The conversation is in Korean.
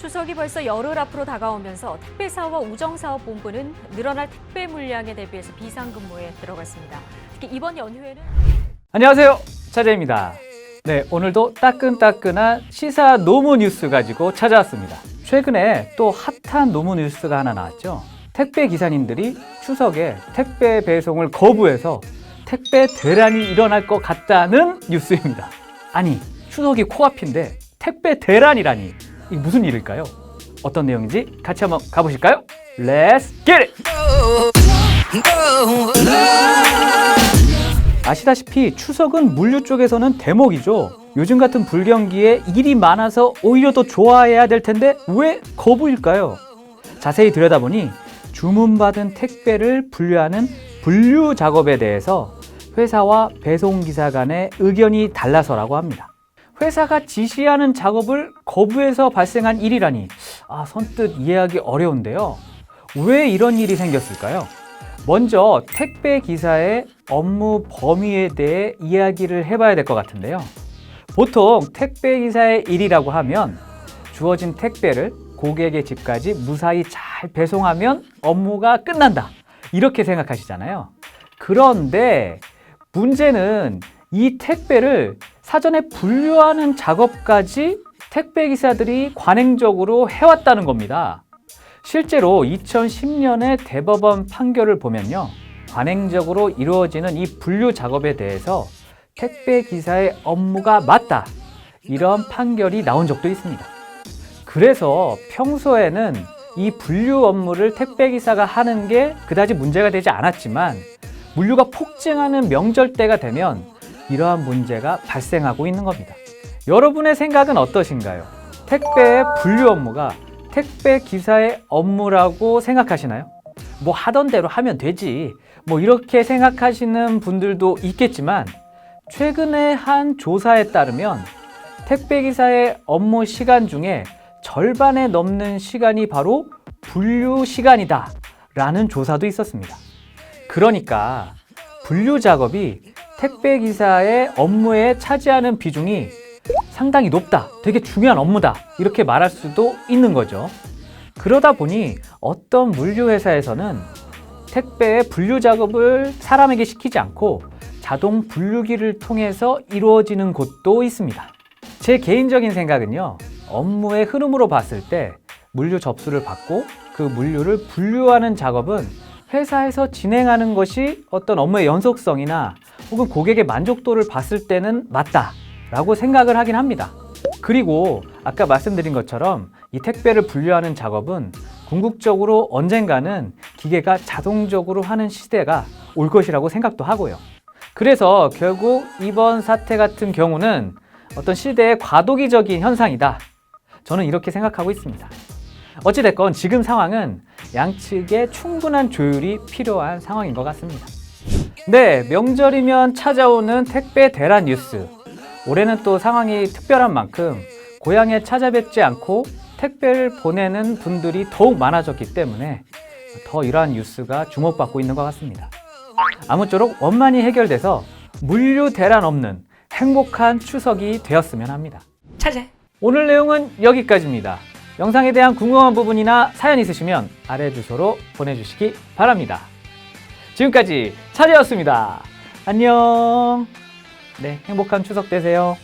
추석이 벌써 열흘 앞으로 다가오면서 택배사와 우정사업본부는 늘어날 택배 물량에 대비해서 비상근무에 들어갔습니다. 특히 이번 연휴에는 안녕하세요, 차재입니다. 네, 오늘도 따끈따끈한 시사 노무 뉴스 가지고 찾아왔습니다. 최근에 또 핫한 노무 뉴스가 하나 나왔죠. 택배 기사님들이 추석에 택배 배송을 거부해서 택배 대란이 일어날 것 같다는 뉴스입니다. 아니, 추석이 코앞인데 택배 대란이라니, 이게 무슨 일일까요? 어떤 내용인지 같이 한번 가보실까요? Let's get it! 아시다시피 추석은 물류 쪽에서는 대목이죠. 요즘 같은 불경기에 일이 많아서 오히려 더 좋아해야 될 텐데 왜 거부일까요? 자세히 들여다보니 주문받은 택배를 분류하는 분류 작업에 대해서 회사와 배송기사 간의 의견이 달라서라고 합니다. 회사가 지시하는 작업을 거부해서 발생한 일이라니, 선뜻 이해하기 어려운데요. 왜 이런 일이 생겼을까요? 먼저 택배 기사의 업무 범위에 대해 이야기를 해봐야 될 것 같은데요. 보통 택배 기사의 일이라고 하면 주어진 택배를 고객의 집까지 무사히 잘 배송하면 업무가 끝난다, 이렇게 생각하시잖아요. 그런데 문제는 이 택배를 사전에 분류하는 작업까지 택배 기사들이 관행적으로 해왔다는 겁니다. 실제로 2010년의 대법원 판결을 보면요, 관행적으로 이루어지는 이 분류 작업에 대해서 택배 기사의 업무가 맞다, 이런 판결이 나온 적도 있습니다. 그래서 평소에는 이 분류 업무를 택배 기사가 하는 게 그다지 문제가 되지 않았지만 물류가 폭증하는 명절 때가 되면 이러한 문제가 발생하고 있는 겁니다. 여러분의 생각은 어떠신가요? 택배의 분류 업무가 택배 기사의 업무라고 생각하시나요? 뭐 하던 대로 하면 되지, 뭐 이렇게 생각하시는 분들도 있겠지만, 최근에 한 조사에 따르면 택배 기사의 업무 시간 중에 절반에 넘는 시간이 바로 분류 시간이다 라는 조사도 있었습니다. 그러니까 분류 작업이 택배 기사의 업무에 차지하는 비중이 상당히 높다, 되게 중요한 업무다, 이렇게 말할 수도 있는 거죠. 그러다 보니 어떤 물류 회사에서는 택배의 분류 작업을 사람에게 시키지 않고 자동 분류기를 통해서 이루어지는 곳도 있습니다. 제 개인적인 생각은요, 업무의 흐름으로 봤을 때 물류 접수를 받고 그 물류를 분류하는 작업은 회사에서 진행하는 것이 어떤 업무의 연속성이나 혹은 고객의 만족도를 봤을 때는 맞다라고 생각을 하긴 합니다. 그리고 아까 말씀드린 것처럼 이 택배를 분류하는 작업은 궁극적으로 언젠가는 기계가 자동적으로 하는 시대가 올 것이라고 생각도 하고요. 그래서 결국 이번 사태 같은 경우는 어떤 시대의 과도기적인 현상이다, 저는 이렇게 생각하고 있습니다. 어찌됐건 지금 상황은 양측의 충분한 조율이 필요한 상황인 것 같습니다. 네, 명절이면 찾아오는 택배 대란 뉴스. 올해는 또 상황이 특별한 만큼 고향에 찾아뵙지 않고 택배를 보내는 분들이 더욱 많아졌기 때문에 더 이러한 뉴스가 주목받고 있는 것 같습니다. 아무쪼록 원만히 해결돼서 물류 대란 없는 행복한 추석이 되었으면 합니다. 차재! 오늘 내용은 여기까지입니다. 영상에 대한 궁금한 부분이나 사연 있으시면 아래 주소로 보내주시기 바랍니다. 지금까지 차재였습니다. 안녕. 네, 행복한 추석 되세요.